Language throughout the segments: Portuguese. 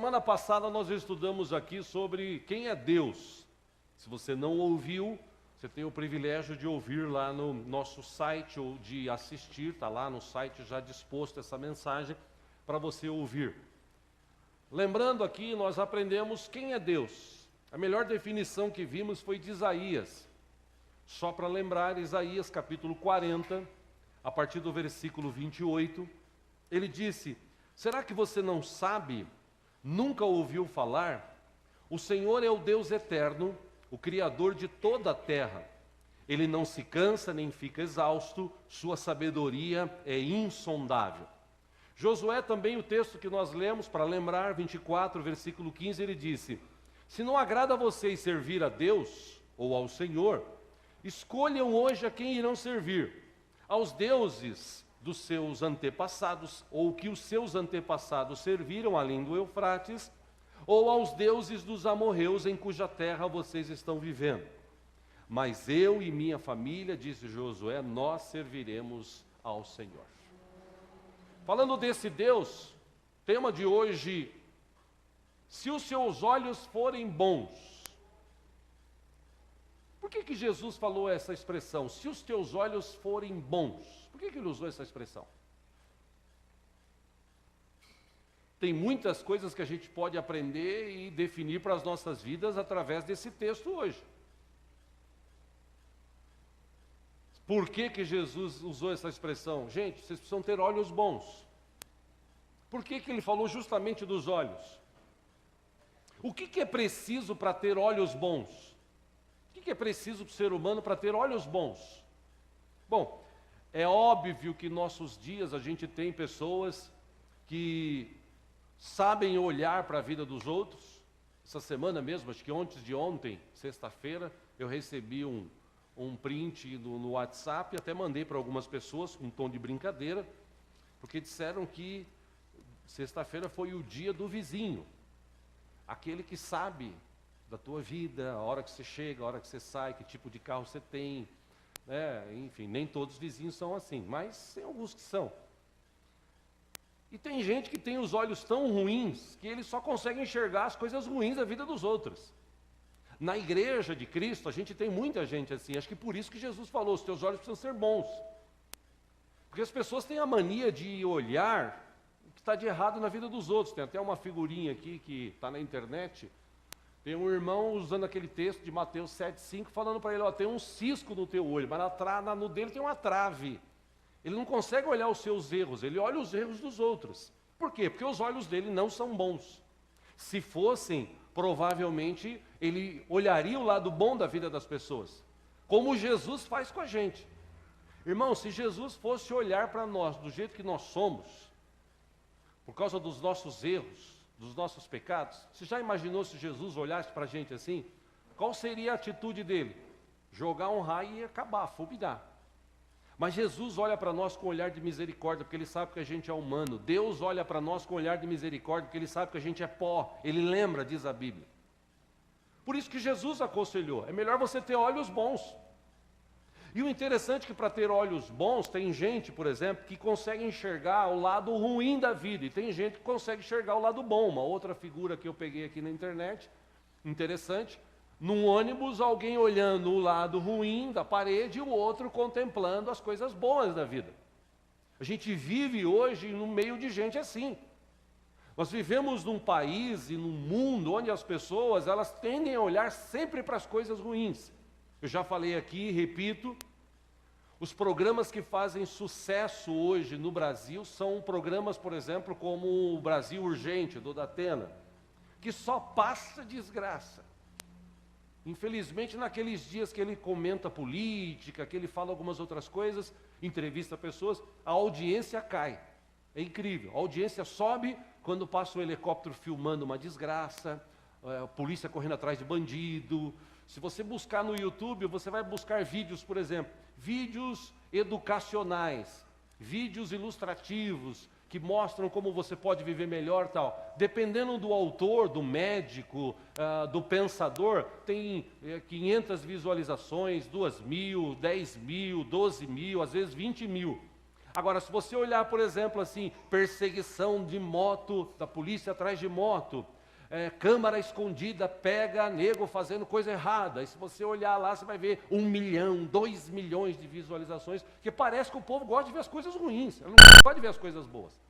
Semana passada nós estudamos aqui sobre quem é Deus. Se você não ouviu, você tem o privilégio de ouvir lá no nosso site ou de assistir, está lá no site já disposto essa mensagem para você ouvir. Lembrando aqui, nós aprendemos quem é Deus. A melhor definição que vimos foi de Isaías. Só para lembrar, Isaías capítulo 40, a partir do versículo 28, ele disse: será que você não sabe? Nunca ouviu falar? O Senhor é o Deus eterno, o Criador de toda a terra. Ele não se cansa nem fica exausto, sua sabedoria é insondável. Josué também, o texto que nós lemos, para lembrar, 24, versículo 15, ele disse: se não agrada a vocês servir a Deus ou ao Senhor, escolham hoje a quem irão servir, aos deuses dos seus antepassados, ou que os seus antepassados serviram além do Eufrates, ou aos deuses dos amorreus em cuja terra vocês estão vivendo. Mas eu e minha família, disse Josué, nós serviremos ao Senhor. Falando desse Deus, tema de hoje: se os seus olhos forem bons. Por que Jesus falou essa expressão? Se os teus olhos forem bons. Por que ele usou essa expressão? Tem muitas coisas que a gente pode aprender e definir para as nossas vidas através desse texto hoje. Por que Jesus usou essa expressão? Gente, vocês precisam ter olhos bons. Por que ele falou justamente dos olhos? O que é preciso para ter olhos bons? O que é preciso para o ser humano para ter olhos bons? Bom, é óbvio que em nossos dias a gente tem pessoas que sabem olhar para a vida dos outros. Essa semana mesmo, acho que antes de ontem, sexta-feira, eu recebi um print no WhatsApp, até mandei para algumas pessoas, com um tom de brincadeira, porque disseram que sexta-feira foi o dia do vizinho, aquele que sabe da tua vida, a hora que você chega, a hora que você sai, que tipo de carro você tem, né? Enfim, nem todos os vizinhos são assim, mas tem alguns que são. E tem gente que tem os olhos tão ruins que ele só consegue enxergar as coisas ruins da vida dos outros. Na igreja de Cristo, a gente tem muita gente assim. Acho que por isso que Jesus falou: os teus olhos precisam ser bons. Porque as pessoas têm a mania de olhar o que está de errado na vida dos outros. Tem até uma figurinha aqui que está na internet. Tem um irmão usando aquele texto de Mateus 7,5, falando para ele: ó, tem um cisco no teu olho, mas no dele tem uma trave. Ele não consegue olhar os seus erros, ele olha os erros dos outros. Por quê? Porque os olhos dele não são bons. Se fossem, provavelmente, ele olharia o lado bom da vida das pessoas, como Jesus faz com a gente. Irmão, se Jesus fosse olhar para nós do jeito que nós somos, por causa dos nossos erros, dos nossos pecados, você já imaginou se Jesus olhasse para a gente assim? Qual seria a atitude dele? Jogar um raio e acabar, fulminar. Mas Jesus olha para nós com um olhar de misericórdia, porque Ele sabe que a gente é humano. Deus olha para nós com um olhar de misericórdia, porque Ele sabe que a gente é pó. Ele lembra, diz a Bíblia. Por isso que Jesus aconselhou: é melhor você ter olhos bons. E o interessante é que para ter olhos bons, tem gente, por exemplo, que consegue enxergar o lado ruim da vida, e tem gente que consegue enxergar o lado bom. Uma outra figura que eu peguei aqui na internet, interessante: num ônibus, alguém olhando o lado ruim da parede e o outro contemplando as coisas boas da vida. A gente vive hoje no meio de gente assim. Nós vivemos num país e num mundo onde as pessoas, elas tendem a olhar sempre para as coisas ruins. Eu já falei aqui, repito, os programas que fazem sucesso hoje no Brasil são programas, por exemplo, como o Brasil Urgente, do Datena, que só passa desgraça. Infelizmente, naqueles dias que ele comenta política, que ele fala algumas outras coisas, entrevista pessoas, a audiência cai. É incrível, a audiência sobe quando passa um helicóptero filmando uma desgraça, a polícia correndo atrás de bandido. Se você buscar no YouTube, você vai buscar vídeos, por exemplo, vídeos educacionais, vídeos ilustrativos, que mostram como você pode viver melhor, tal. Dependendo do autor, do médico, do pensador, tem 500 visualizações, 2.000, 10.000, 12.000, às vezes 20.000. Agora, se você olhar, por exemplo, assim, perseguição de moto, da polícia atrás de moto, câmara escondida pega nego fazendo coisa errada. E se você olhar lá, você vai ver 1 milhão, 2 milhões de visualizações, que parece que o povo gosta de ver as coisas ruins, ela não gosta de ver as coisas boas.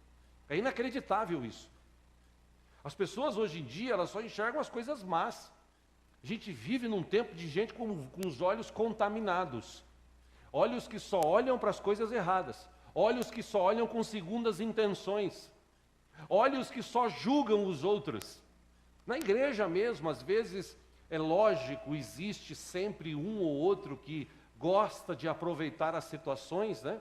É inacreditável isso. As pessoas hoje em dia, elas só enxergam as coisas más. A gente vive num tempo de gente com os olhos contaminados. Olhos que só olham para as coisas erradas. Olhos que só olham com segundas intenções. Olhos que só julgam os outros. Na igreja mesmo, às vezes, é lógico, existe sempre um ou outro que gosta de aproveitar as situações, né?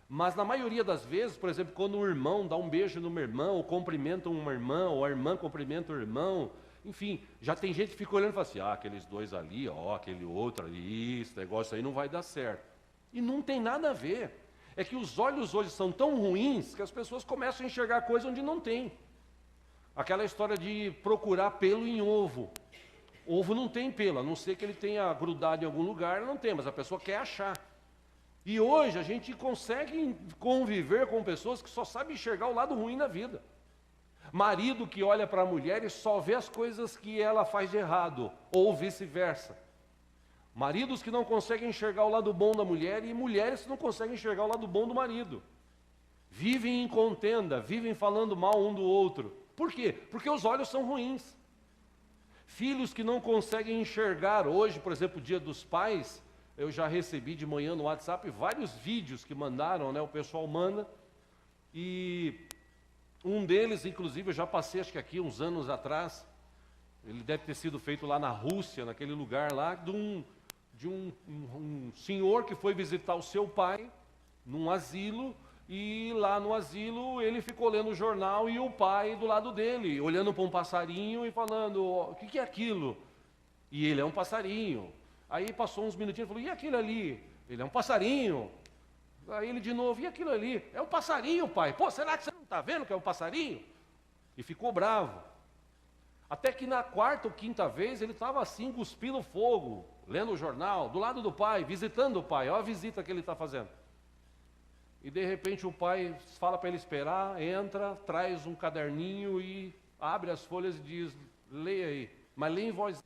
Mas na maioria das vezes, por exemplo, quando um irmão dá um beijo numa irmã, ou cumprimenta uma irmã, ou a irmã cumprimenta o irmão, enfim, já tem gente que fica olhando e fala assim, aqueles dois ali, aquele outro ali, esse negócio aí não vai dar certo. E não tem nada a ver. É que os olhos hoje são tão ruins que as pessoas começam a enxergar coisa onde não tem. Aquela história de procurar pelo em ovo. Ovo não tem pelo, a não ser que ele tenha grudado em algum lugar, não tem, mas a pessoa quer achar. E hoje a gente consegue conviver com pessoas que só sabem enxergar o lado ruim da vida. Marido que olha para a mulher e só vê as coisas que ela faz de errado, ou vice-versa. Maridos que não conseguem enxergar o lado bom da mulher e mulheres que não conseguem enxergar o lado bom do marido. Vivem em contenda, vivem falando mal um do outro. Por quê? Porque os olhos são ruins. Filhos que não conseguem enxergar hoje, por exemplo, o Dia dos Pais, eu já recebi de manhã no WhatsApp vários vídeos que mandaram, né? O pessoal manda, e um deles, inclusive, eu já passei, acho que aqui, uns anos atrás, ele deve ter sido feito lá na Rússia, naquele lugar lá, de um senhor que foi visitar o seu pai, num asilo, e lá no asilo ele ficou lendo o jornal e o pai do lado dele, olhando para um passarinho e falando, o que é aquilo? E ele é um passarinho. Aí passou uns minutinhos e falou, e aquilo ali? Ele é um passarinho. Aí ele de novo, e aquilo ali? É um passarinho, pai. Pô, será que você não está vendo que é um passarinho? E ficou bravo. Até que na quarta ou quinta vez ele estava assim, cuspindo fogo, lendo o jornal, do lado do pai, visitando o pai. Olha a visita que ele está fazendo. E de repente o pai fala para ele esperar, entra, traz um caderninho e abre as folhas e diz, leia aí, mas leia em voz.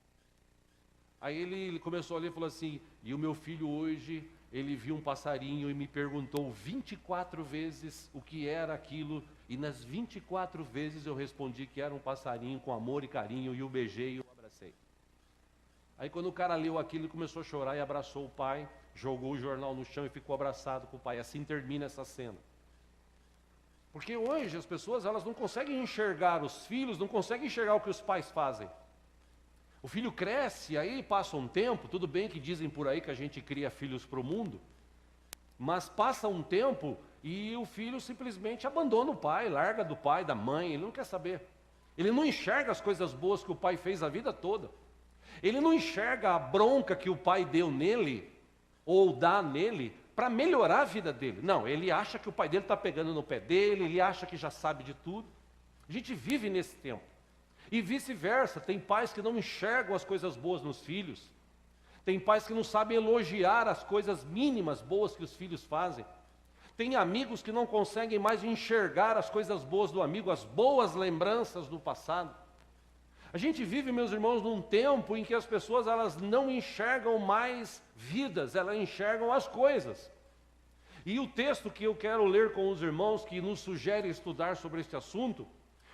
Aí ele começou a ler e falou assim, e o meu filho hoje, ele viu um passarinho e me perguntou 24 vezes o que era aquilo, e nas 24 vezes eu respondi que era um passarinho com amor e carinho, e o beijei e o abracei. Aí quando o cara leu aquilo, ele começou a chorar e abraçou o pai, jogou o jornal no chão e ficou abraçado com o pai. Assim termina essa cena. Porque hoje as pessoas, elas não conseguem enxergar os filhos, não conseguem enxergar o que os pais fazem. O filho cresce, aí passa um tempo, tudo bem que dizem por aí que a gente cria filhos para o mundo, mas passa um tempo e o filho simplesmente abandona o pai, larga do pai, da mãe, ele não quer saber. Ele não enxerga as coisas boas que o pai fez a vida toda. Ele não enxerga a bronca que o pai deu nele, ou dá nele, para melhorar a vida dele. Não, ele acha que o pai dele está pegando no pé dele, ele acha que já sabe de tudo. A gente vive nesse tempo. E vice-versa, tem pais que não enxergam as coisas boas nos filhos. Tem pais que não sabem elogiar as coisas mínimas boas que os filhos fazem. Tem amigos que não conseguem mais enxergar as coisas boas do amigo, as boas lembranças do passado. A gente vive, meus irmãos, num tempo em que as pessoas, elas não enxergam mais vidas, elas enxergam as coisas. E o texto que eu quero ler com os irmãos, que nos sugere estudar sobre este assunto,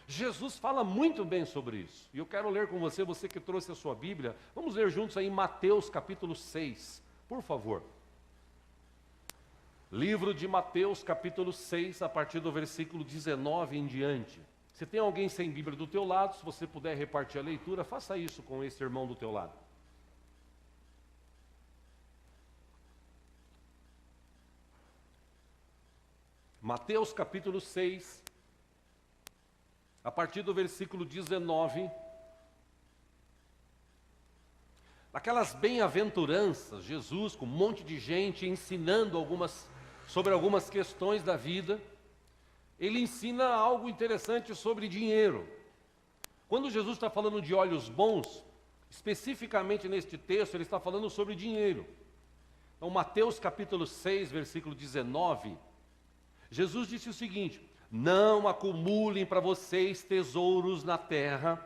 Jesus fala muito bem sobre isso. E eu quero ler com você, você que trouxe a sua Bíblia, vamos ler juntos aí Mateus capítulo 6, por favor. Livro de Mateus capítulo 6, a partir do versículo 19 em diante. Se tem alguém sem Bíblia do teu lado, se você puder repartir a leitura, faça isso com esse irmão do teu lado. Mateus capítulo 6, a partir do versículo 19. Naquelas bem-aventuranças, Jesus com um monte de gente ensinando sobre algumas questões da vida, ele ensina algo interessante sobre dinheiro. Quando Jesus está falando de olhos bons, especificamente neste texto, ele está falando sobre dinheiro. Então, Mateus capítulo 6, versículo 19, Jesus disse o seguinte: não acumulem para vocês tesouros na terra,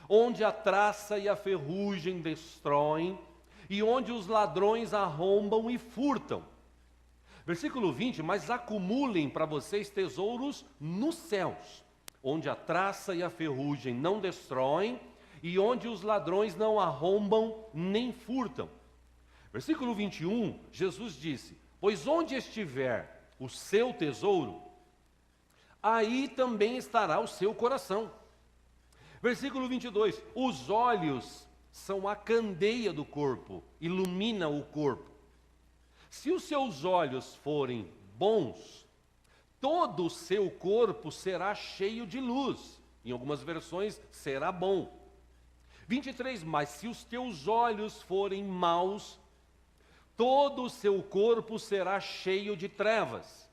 onde a traça e a ferrugem destroem, e onde os ladrões arrombam e furtam. Versículo 20, mas acumulem para vocês tesouros nos céus, onde a traça e a ferrugem não destroem, e onde os ladrões não arrombam nem furtam. Versículo 21, Jesus disse, pois onde estiver o seu tesouro, aí também estará o seu coração. Versículo 22, os olhos são a candeia do corpo, ilumina o corpo. Se os seus olhos forem bons, todo o seu corpo será cheio de luz. Em algumas versões, será bom. 23, mas se os teus olhos forem maus, todo o seu corpo será cheio de trevas.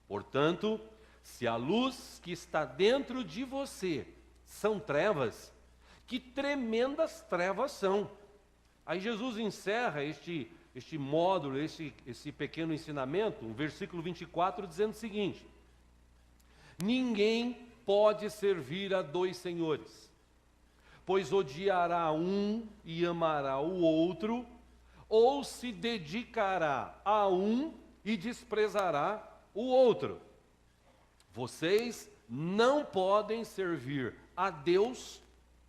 Portanto, se a luz que está dentro de você são trevas, que tremendas trevas são. Aí Jesus encerra este módulo, esse pequeno ensinamento, o versículo 24, dizendo o seguinte: ninguém pode servir a dois senhores, pois odiará um e amará o outro, ou se dedicará a um e desprezará o outro. Vocês não podem servir a Deus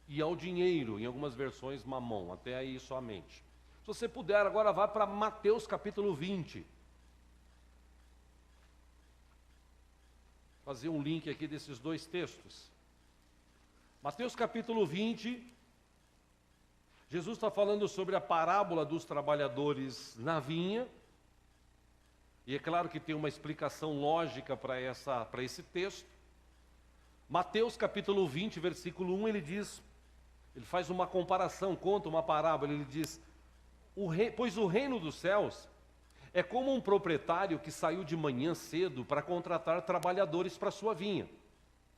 e ao dinheiro, em algumas versões mamon, até aí somente. Se você puder, agora vá para Mateus capítulo 20. Fazer um link aqui desses dois textos. Mateus capítulo 20, Jesus está falando sobre a parábola dos trabalhadores na vinha, e é claro que tem uma explicação lógica para esse texto. Mateus capítulo 20, versículo 1, ele faz uma comparação, conta uma parábola, ele diz, pois o reino dos céus é como um proprietário que saiu de manhã cedo para contratar trabalhadores para sua vinha.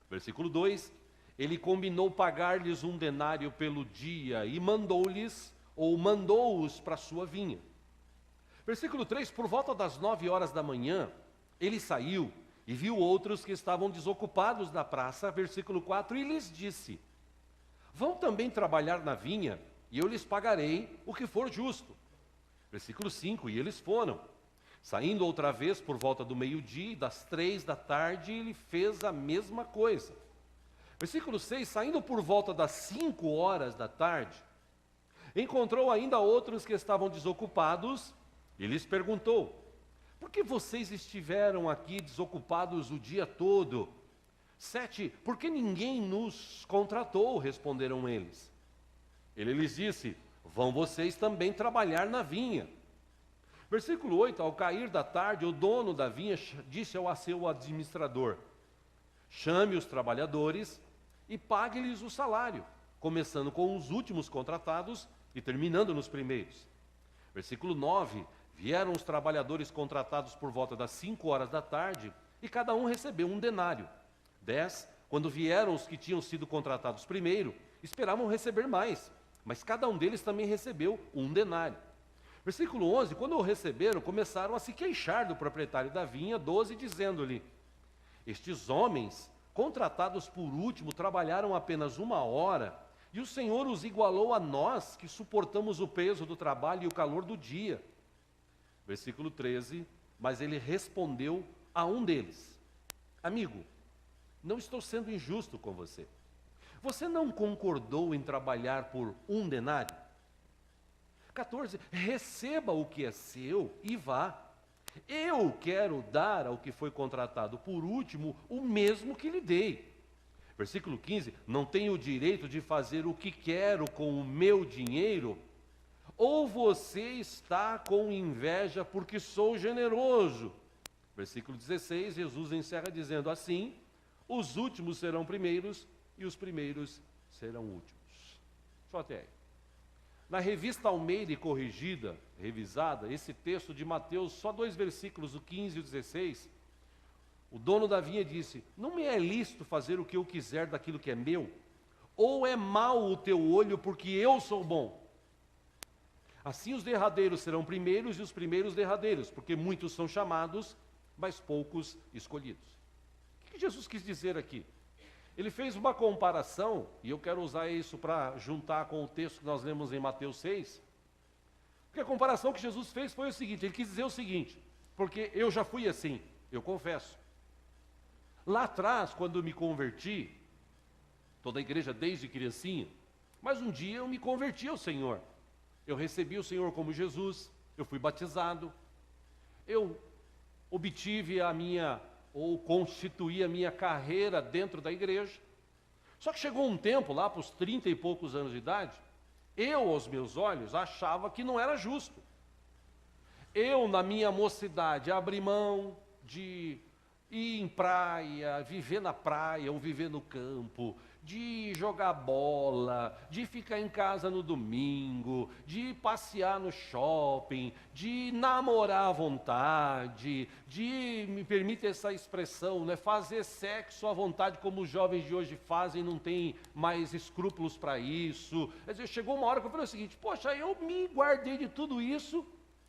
Versículo 2, ele combinou pagar-lhes 1 denário pelo dia e mandou-os para sua vinha. Versículo 3, por volta das 9 horas da manhã, ele saiu e viu outros que estavam desocupados na praça. Versículo 4, e lhes disse, vão também trabalhar na vinha, e eu lhes pagarei o que for justo. Versículo 5, e eles foram. Saindo outra vez por volta do meio-dia, das 3 da tarde, ele fez a mesma coisa. Versículo 6, saindo por volta das 5 horas da tarde, encontrou ainda outros que estavam desocupados, e lhes perguntou, por que vocês estiveram aqui desocupados o dia todo? 7, porque ninguém nos contratou, responderam eles. Ele lhes disse, vão vocês também trabalhar na vinha. Versículo 8, ao cair da tarde, o dono da vinha disse ao seu administrador, chame os trabalhadores e pague-lhes o salário, começando com os últimos contratados e terminando nos primeiros. Versículo 9, vieram os trabalhadores contratados por volta das 5 horas da tarde, e cada um recebeu 1 denário. 10, quando vieram os que tinham sido contratados primeiro, esperavam receber mais, mas cada um deles também recebeu 1 denário. Versículo 11, quando o receberam, começaram a se queixar do proprietário da vinha. 12, dizendo-lhe, estes homens, contratados por último, trabalharam apenas 1 hora, e o Senhor os igualou a nós, que suportamos o peso do trabalho e o calor do dia. Versículo 13, mas ele respondeu a um deles, amigo, não estou sendo injusto com você. Você não concordou em trabalhar por 1 denário? 14, receba o que é seu e vá. Eu quero dar ao que foi contratado por último o mesmo que lhe dei. Versículo 15, não tenho o direito de fazer o que quero com o meu dinheiro? Ou você está com inveja porque sou generoso? Versículo 16, Jesus encerra dizendo, assim, os últimos serão primeiros e os primeiros serão últimos. Só até aí. Na revista Almeida e corrigida, revisada, esse texto de Mateus, só 2 versículos, o 15 e o 16, o dono da vinha disse, não me é lícito fazer o que eu quiser daquilo que é meu? Ou é mau o teu olho porque eu sou bom? Assim os derradeiros serão primeiros e os primeiros derradeiros, porque muitos são chamados, mas poucos escolhidos. O que Jesus quis dizer aqui? Ele fez uma comparação, e eu quero usar isso para juntar com o texto que nós lemos em Mateus 6, porque a comparação que Jesus fez foi o seguinte, ele quis dizer o seguinte, porque eu já fui assim, eu confesso. Lá atrás, quando eu me converti, toda a igreja desde criancinha, mas um dia eu me converti ao Senhor. Eu recebi o Senhor como Jesus, eu fui batizado, eu obtive ou constituí a minha carreira dentro da igreja. Só que chegou um tempo, lá para os 30 e poucos anos de idade, eu, aos meus olhos, achava que não era justo. Eu, na minha mocidade, abri mão de ir em praia, viver na praia ou viver no campo, de jogar bola, de ficar em casa no domingo, de passear no shopping, de namorar à vontade, de, me permite essa expressão, né, fazer sexo à vontade como os jovens de hoje fazem, não tem mais escrúpulos para isso. Quer dizer, chegou uma hora que eu falei o seguinte, poxa, eu me guardei de tudo isso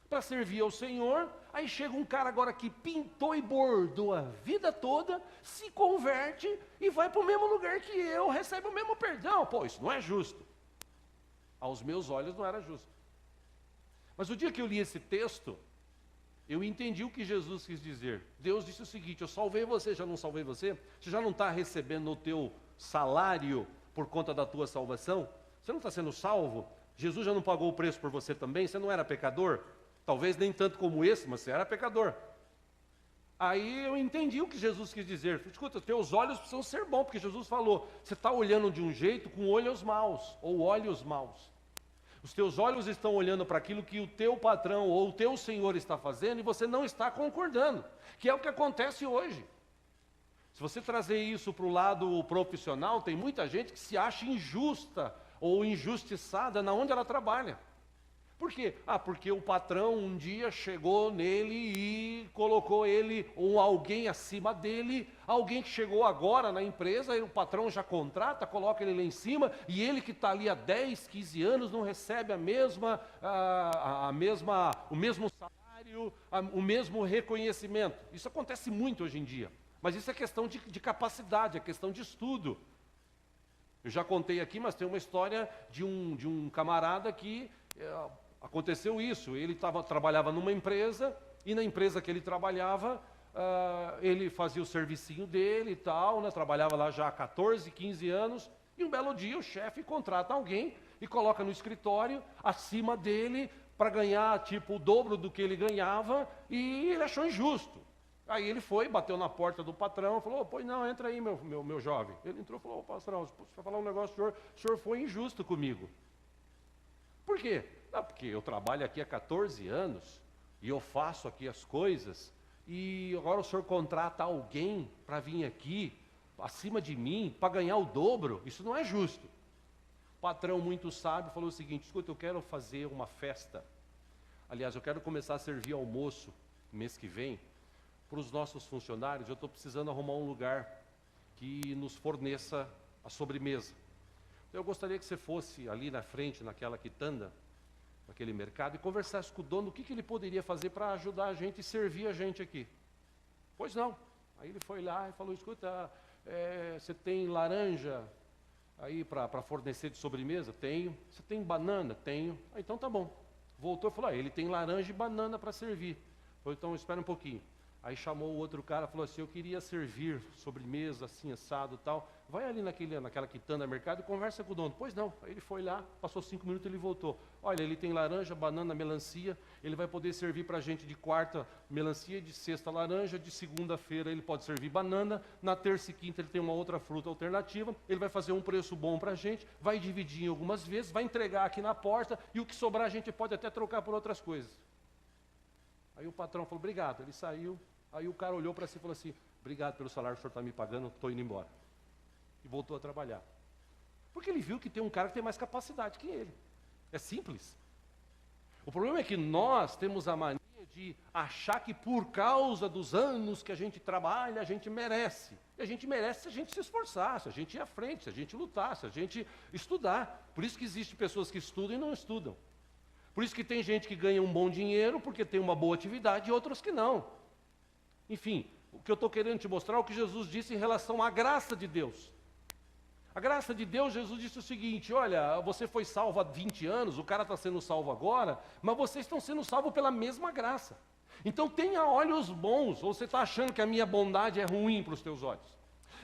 para servir ao Senhor, aí chega um cara agora que pintou e bordou a vida toda, se converte e vai para o mesmo lugar que eu, recebe o mesmo perdão. Pô, isso não é justo. Aos meus olhos não era justo. Mas o dia que eu li esse texto, eu entendi o que Jesus quis dizer. Deus disse o seguinte, eu salvei você, já não salvei você? Você já não está recebendo o teu salário por conta da tua salvação? Você não está sendo salvo? Jesus já não pagou o preço por você também? Você não era pecador? Talvez nem tanto como esse, mas você era pecador. Aí eu entendi o que Jesus quis dizer. Escuta, teus olhos precisam ser bons, porque Jesus falou, você está olhando de um jeito com olhos maus, ou olhos maus. Os teus olhos estão olhando para aquilo que o teu patrão ou o teu senhor está fazendo e você não está concordando, que é o que acontece hoje. Se você trazer isso para o lado profissional, tem muita gente que se acha injusta ou injustiçada na onde ela trabalha. Por quê? Porque o patrão um dia chegou nele e colocou ele ou alguém acima dele, alguém que chegou agora na empresa, e o patrão já contrata, coloca ele lá em cima, e ele que está ali há 10, 15 anos não recebe o mesmo salário, o mesmo reconhecimento. Isso acontece muito hoje em dia, mas isso é questão de capacidade, é questão de estudo. Eu já contei aqui, mas tem uma história de um camarada que... aconteceu isso, ele trabalhava numa empresa, e na empresa que ele trabalhava, ele fazia o servicinho dele e tal, né, trabalhava lá já há 14, 15 anos, e um belo dia o chefe contrata alguém e coloca no escritório, acima dele, para ganhar tipo o dobro do que ele ganhava, e ele achou injusto. Aí ele foi, bateu na porta do patrão, falou, pois não, entra aí meu jovem. Ele entrou e falou, patrão, deixa eu falar um negócio, o senhor foi injusto comigo. Por quê? Não, porque eu trabalho aqui há 14 anos, e eu faço aqui as coisas, e agora o senhor contrata alguém para vir aqui, acima de mim, para ganhar o dobro, isso não é justo. O patrão muito sábio falou o seguinte, escuta, eu quero fazer uma festa, aliás, eu quero começar a servir almoço, mês que vem, para os nossos funcionários, eu estou precisando arrumar um lugar que nos forneça a sobremesa. Eu gostaria que você fosse ali na frente, naquela quitanda, naquele mercado, e conversasse com o dono o que ele poderia fazer para ajudar a gente e servir a gente aqui. Pois não. Aí ele foi lá e falou, escuta, você tem laranja aí para fornecer de sobremesa? Tenho. Você tem banana? Tenho. Então tá bom. Voltou e falou, ele tem laranja e banana para servir. Falei, então espera um pouquinho. Aí chamou o outro cara e falou assim, eu queria servir sobremesa, assim, assado e tal. Vai ali naquela quitanda mercado e conversa com o dono. Pois não. Aí ele foi lá, passou 5 minutos e ele voltou. Olha, ele tem laranja, banana, melancia. Ele vai poder servir para a gente de quarta melancia, de sexta laranja, de segunda-feira ele pode servir banana. Na terça e quinta ele tem uma outra fruta alternativa. Ele vai fazer um preço bom para a gente, vai dividir em algumas vezes, vai entregar aqui na porta e o que sobrar a gente pode até trocar por outras coisas. Aí o patrão falou, obrigado. Ele saiu, aí o cara olhou para si e falou assim, obrigado pelo salário que o senhor está me pagando, estou indo embora. E voltou a trabalhar. Porque ele viu que tem um cara que tem mais capacidade que ele. É simples. O problema é que nós temos a mania de achar que por causa dos anos que a gente trabalha, a gente merece. E a gente merece se a gente se esforçar, se a gente ir à frente, se a gente lutar, se a gente estudar. Por isso que existem pessoas que estudam e não estudam. Por isso que tem gente que ganha um bom dinheiro porque tem uma boa atividade e outros que não. Enfim, o que eu estou querendo te mostrar é o que Jesus disse em relação à graça de Deus. A graça de Deus, Jesus disse o seguinte: olha, você foi salvo há 20 anos, o cara está sendo salvo agora, mas vocês estão sendo salvos pela mesma graça. Então tenha olhos bons, ou você está achando que a minha bondade é ruim para os teus olhos?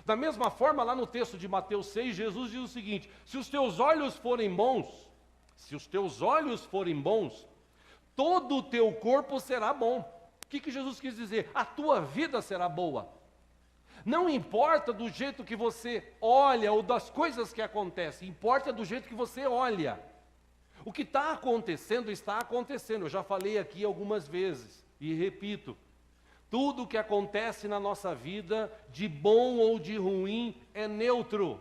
Da mesma forma, lá no texto de Mateus 6, Jesus diz o seguinte: se os teus olhos forem bons, todo o teu corpo será bom. O que Jesus quis dizer? A tua vida será boa. Não importa do jeito que você olha ou das coisas que acontecem, importa do jeito que você olha. O que está acontecendo, está acontecendo. Eu já falei aqui algumas vezes e repito. Tudo o que acontece na nossa vida, de bom ou de ruim, é neutro.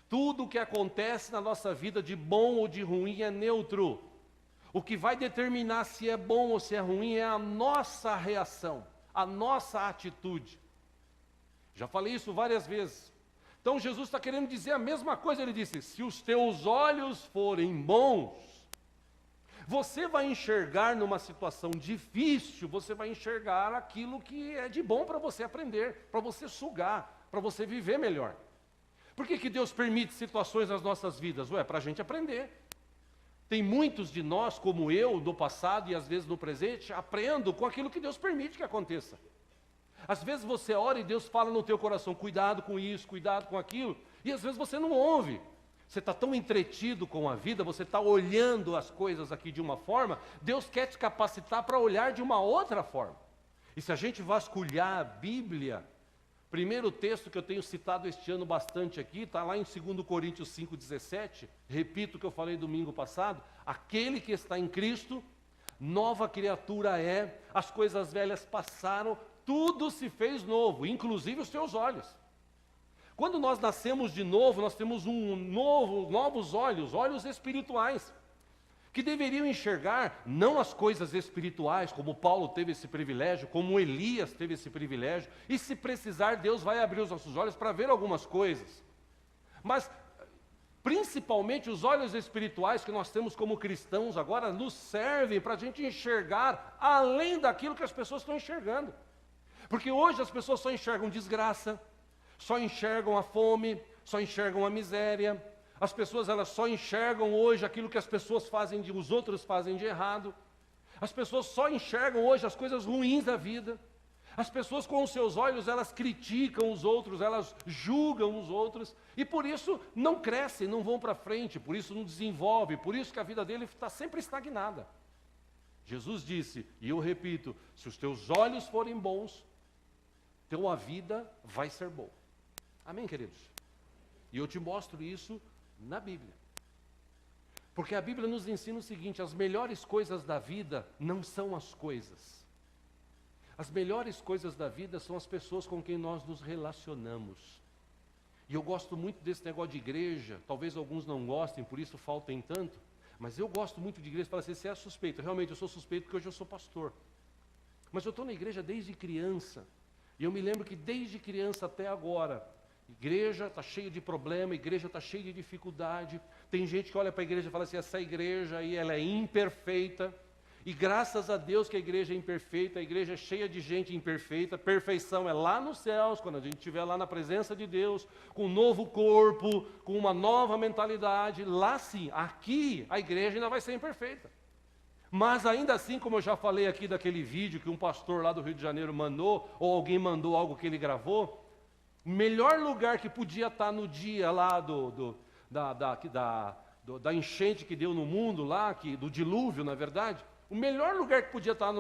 Tudo o que acontece na nossa vida, de bom ou de ruim, é neutro. O que vai determinar se é bom ou se é ruim é a nossa reação, a nossa atitude. Já falei isso várias vezes. Então Jesus está querendo dizer a mesma coisa. Ele disse: se os teus olhos forem bons, você vai enxergar numa situação difícil, você vai enxergar aquilo que é de bom para você aprender, para você sugar, para você viver melhor. Por que Deus permite situações nas nossas vidas? Para a gente aprender. Tem muitos de nós, como eu, do passado e às vezes no presente, aprendo com aquilo que Deus permite que aconteça. Às vezes você ora e Deus fala no teu coração: cuidado com isso, cuidado com aquilo, e às vezes você não ouve. Você está tão entretido com a vida, você está olhando as coisas aqui de uma forma, Deus quer te capacitar para olhar de uma outra forma. E se a gente vasculhar a Bíblia, primeiro texto que eu tenho citado este ano bastante aqui, está lá em 2 Coríntios 5,17, repito o que eu falei domingo passado: aquele que está em Cristo, nova criatura é, as coisas velhas passaram, tudo se fez novo, inclusive os teus olhos. Quando nós nascemos de novo, nós temos novos olhos, olhos espirituais, que deveriam enxergar não as coisas espirituais, como Paulo teve esse privilégio, como Elias teve esse privilégio, e se precisar, Deus vai abrir os nossos olhos para ver algumas coisas. Mas, principalmente, os olhos espirituais que nós temos como cristãos agora nos servem para a gente enxergar além daquilo que as pessoas estão enxergando. Porque hoje as pessoas só enxergam desgraça, só enxergam a fome, só enxergam a miséria. As pessoas, elas só enxergam hoje aquilo que as pessoas fazem, os outros fazem de errado. As pessoas só enxergam hoje as coisas ruins da vida. As pessoas com os seus olhos, elas criticam os outros, elas julgam os outros, e por isso não crescem, não vão para frente, por isso não desenvolvem, por isso que a vida dele está sempre estagnada. Jesus disse, e eu repito: se os teus olhos forem bons, tua vida vai ser boa. Amém, queridos? E eu te mostro isso na Bíblia. Porque a Bíblia nos ensina o seguinte: as melhores coisas da vida não são as coisas. As melhores coisas da vida são as pessoas com quem nós nos relacionamos. E eu gosto muito desse negócio de igreja, talvez alguns não gostem, por isso faltem tanto, mas eu gosto muito de igreja. Fala assim: você é suspeito. Realmente eu sou suspeito porque hoje eu sou pastor. Mas eu estou na igreja desde criança. E eu me lembro que desde criança até agora, igreja está cheia de problema, igreja está cheia de dificuldade. Tem gente que olha para a igreja e fala assim: essa igreja aí, ela é imperfeita. E graças a Deus que a igreja é imperfeita, a igreja é cheia de gente imperfeita. Perfeição é lá nos céus, quando a gente estiver lá na presença de Deus, com um novo corpo, com uma nova mentalidade. Lá sim, aqui a igreja ainda vai ser imperfeita. Mas ainda assim, como eu já falei aqui daquele vídeo que um pastor lá do Rio de Janeiro mandou, ou alguém mandou algo que ele gravou, o melhor lugar que podia estar no dia lá da enchente que deu no mundo lá, do dilúvio, na verdade, o melhor lugar que podia estar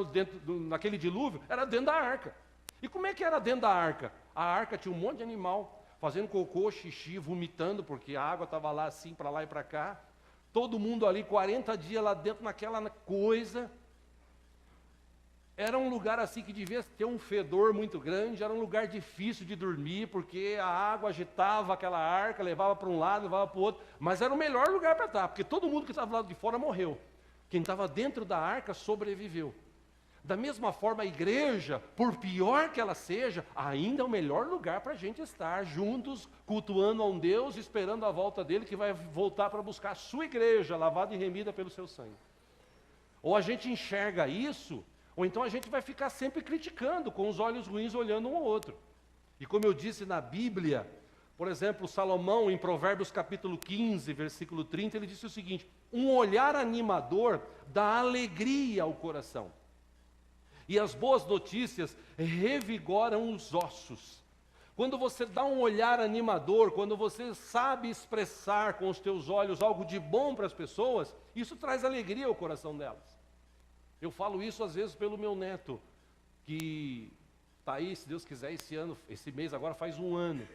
naquele dilúvio era dentro da arca. E como é que era dentro da arca? A arca tinha um monte de animal fazendo cocô, xixi, vomitando, porque a água estava lá assim, para lá e para cá. Todo mundo ali, 40 dias lá dentro naquela coisa. Era um lugar assim que devia ter um fedor muito grande, era um lugar difícil de dormir, porque a água agitava aquela arca, levava para um lado, levava para o outro, mas era o melhor lugar para estar, porque todo mundo que estava do lado de fora morreu. Quem estava dentro da arca sobreviveu. Da mesma forma, a igreja, por pior que ela seja, ainda é o melhor lugar para a gente estar juntos, cultuando a um Deus, esperando a volta dele, que vai voltar para buscar a sua igreja, lavada e remida pelo seu sangue. Ou a gente enxerga isso, ou então a gente vai ficar sempre criticando, com os olhos ruins, olhando um ao outro. E como eu disse na Bíblia, Por exemplo, Salomão, em Provérbios capítulo 15, versículo 30, ele disse o seguinte: um olhar animador dá alegria ao coração, e as boas notícias revigoram os ossos. Quando você dá um olhar animador, quando você sabe expressar com os teus olhos algo de bom para as pessoas, isso traz alegria ao coração delas. Eu falo isso às vezes pelo meu neto, que está aí, se Deus quiser, esse mês agora faz 1 ano.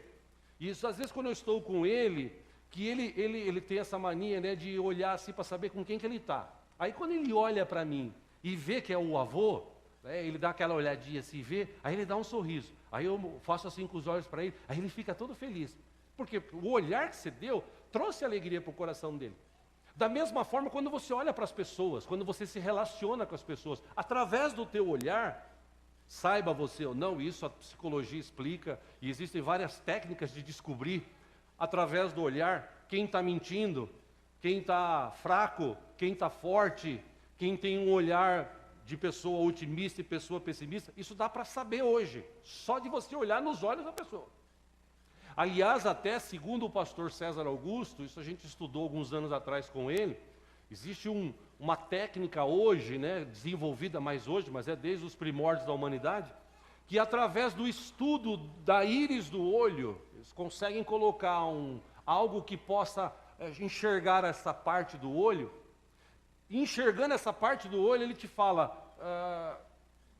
E isso às vezes quando eu estou com ele, que ele tem essa mania, né, de olhar assim para saber com quem que ele está. Aí quando ele olha para mim e vê que é o avô, ele dá aquela olhadinha assim, vê, aí ele dá um sorriso. Aí eu faço assim com os olhos para ele, aí ele fica todo feliz. Porque o olhar que você deu trouxe alegria para o coração dele. Da mesma forma, quando você olha para as pessoas, quando você se relaciona com as pessoas, através do teu olhar, saiba você ou não, isso a psicologia explica, e existem várias técnicas de descobrir, através do olhar, quem está mentindo, quem está fraco, quem está forte, quem tem um olhar de pessoa otimista e pessoa pessimista. Isso dá para saber hoje, só de você olhar nos olhos da pessoa. Aliás, até segundo o pastor César Augusto, isso a gente estudou alguns anos atrás com ele, existe uma técnica hoje, né, desenvolvida mais hoje, mas é desde os primórdios da humanidade, que através do estudo da íris do olho, eles conseguem colocar algo que possa enxergar essa parte do olho. E enxergando essa parte do olho, ele te fala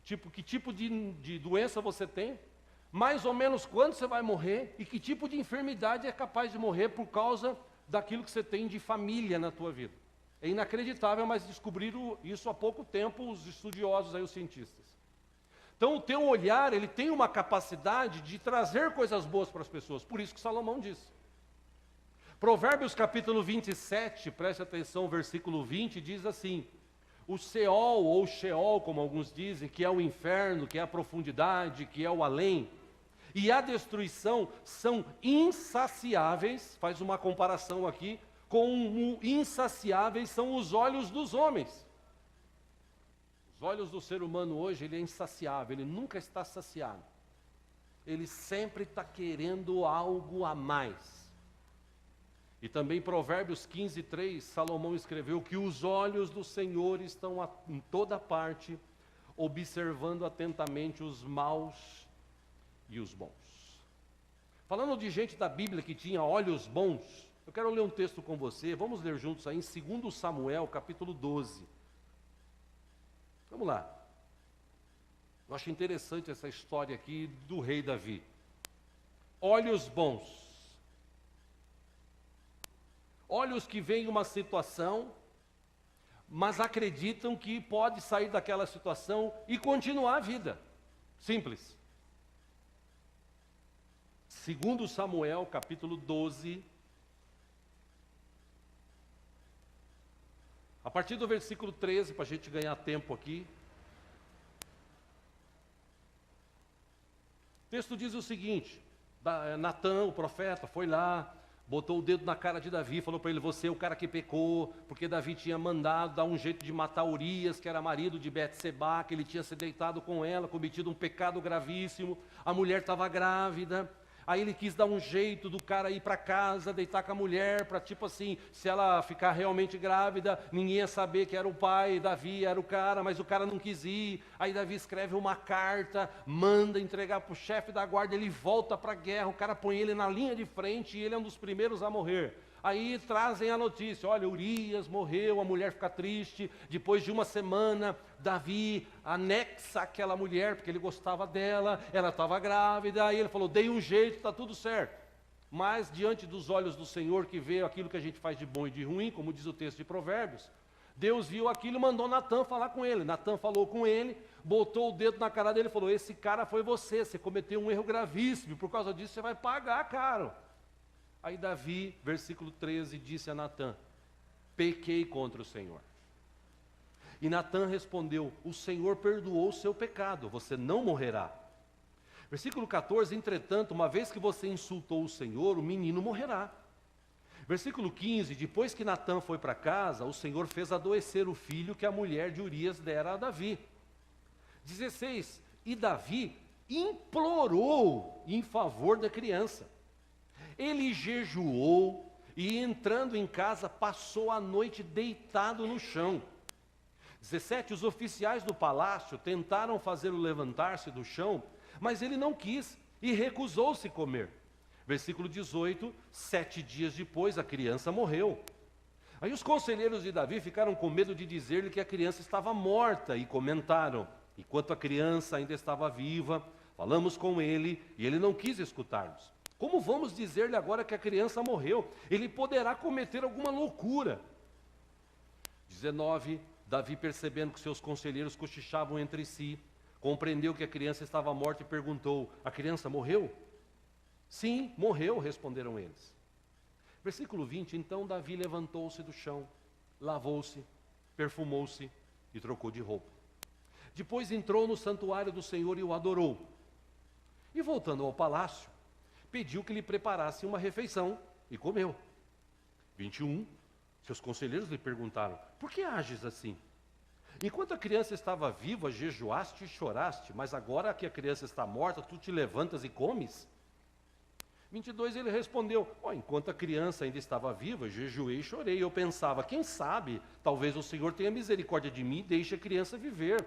que tipo de doença você tem, mais ou menos quando você vai morrer e que tipo de enfermidade é capaz de morrer por causa daquilo que você tem de família na tua vida. É inacreditável, mas descobriram isso há pouco tempo os estudiosos, aí, os cientistas. Então o teu olhar, ele tem uma capacidade de trazer coisas boas para as pessoas, por isso que Salomão disse. Provérbios capítulo 27, preste atenção, versículo 20, diz assim: o Seol, ou Sheol, como alguns dizem, que é o inferno, que é a profundidade, que é o além, e a destruição são insaciáveis, faz uma comparação aqui, como insaciáveis são os olhos dos homens. Os olhos do ser humano hoje, ele é insaciável, ele nunca está saciado. Ele sempre está querendo algo a mais. E também Provérbios 15, 3, Salomão escreveu que os olhos do Senhor estão em toda parte, observando atentamente os maus e os bons. Falando de gente da Bíblia que tinha olhos bons, eu quero ler um texto com você, vamos ler juntos aí em 2 Samuel, capítulo 12. Vamos lá. Eu acho interessante essa história aqui do rei Davi. Olhos bons. Olhos que veem uma situação, mas acreditam que pode sair daquela situação e continuar a vida. Simples. 2 Samuel, capítulo 12. A partir do versículo 13, para a gente ganhar tempo aqui. O texto diz o seguinte: Natã, o profeta, foi lá, botou o dedo na cara de Davi, falou para ele: você é o cara que pecou, porque Davi tinha mandado dar um jeito de matar Urias, que era marido de Betsebá, que ele tinha se deitado com ela, cometido um pecado gravíssimo, a mulher estava grávida. Aí ele quis dar um jeito do cara ir para casa, deitar com a mulher, para tipo assim, se ela ficar realmente grávida, ninguém ia saber que era o pai, Davi era o cara, mas o cara não quis ir. Aí Davi escreve uma carta, manda entregar para o chefe da guarda, ele volta para a guerra, o cara põe ele na linha de frente e ele é um dos primeiros a morrer. Aí trazem a notícia: olha, Urias morreu, a mulher fica triste. Depois de uma semana, Davi anexa aquela mulher, porque ele gostava dela, ela estava grávida. Aí ele falou: dei um jeito, está tudo certo. Mas diante dos olhos do Senhor, que vê aquilo que a gente faz de bom e de ruim, como diz o texto de Provérbios, Deus viu aquilo e mandou Natã falar com ele. Natã falou com ele, botou o dedo na cara dele e falou: esse cara foi você cometeu um erro gravíssimo, por causa disso você vai pagar caro. Aí Davi, versículo 13, disse a Natã: pequei contra o Senhor. E Natã respondeu: o Senhor perdoou o seu pecado, você não morrerá. Versículo 14, entretanto, uma vez que você insultou o Senhor, o menino morrerá. Versículo 15, depois que Natã foi para casa, o Senhor fez adoecer o filho que a mulher de Urias dera a Davi. 16, e Davi implorou em favor da criança. Ele jejuou e, entrando em casa, passou a noite deitado no chão. 17, os oficiais do palácio tentaram fazê-lo levantar-se do chão, mas ele não quis e recusou-se comer. Versículo 18, 7 dias depois a criança morreu. Aí os conselheiros de Davi ficaram com medo de dizer-lhe que a criança estava morta e comentaram: enquanto a criança ainda estava viva, falamos com ele e ele não quis escutar-nos. Como vamos dizer-lhe agora que a criança morreu? Ele poderá cometer alguma loucura. 19, Davi, percebendo que seus conselheiros cochichavam entre si, compreendeu que a criança estava morta e perguntou: a criança morreu? Sim, morreu, responderam eles. Versículo 20, então Davi levantou-se do chão, lavou-se, perfumou-se e trocou de roupa. Depois entrou no santuário do Senhor e o adorou. E voltando ao palácio, pediu que lhe preparasse uma refeição e comeu. 21, seus conselheiros lhe perguntaram: por que ages assim? Enquanto a criança estava viva, jejuaste e choraste, mas agora que a criança está morta, tu te levantas e comes? 22, ele respondeu: enquanto a criança ainda estava viva, jejuei e chorei. Eu pensava: quem sabe, talvez o Senhor tenha misericórdia de mim e deixe a criança viver.